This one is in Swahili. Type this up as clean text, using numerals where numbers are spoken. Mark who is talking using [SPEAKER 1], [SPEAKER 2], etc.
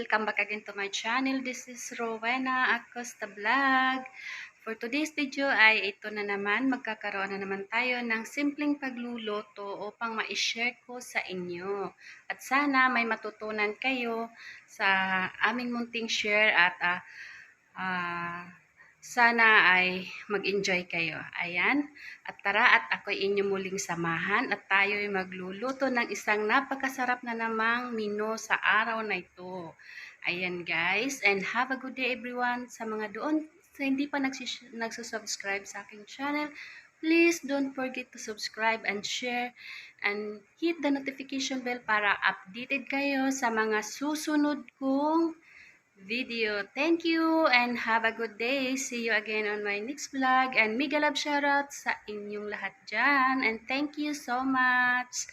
[SPEAKER 1] welcome back again to my channel. This is Rowena Acosta Vlog. For today's video ay ito na naman, magkakaroon na naman tayo ng simpleng pagluluto upang ma-share ko sa inyo. At sana may matutunan kayo sa aming munting share at sana ay mag-enjoy kayo. Ayan. At tara at ako'y inyong muling samahan at tayo'y magluluto ng isang napakasarap na namang menu sa araw na ito. Ayan guys. And have a good day everyone. Sa mga doon sa hindi pa nagsusubscribe sa aking channel, please don't forget to subscribe and share and hit the notification bell para updated kayo sa mga susunod kong video. Thank you and have a good day. See you again on my next vlog and mega love shoutout sa inyong lahat dyan and thank you so much.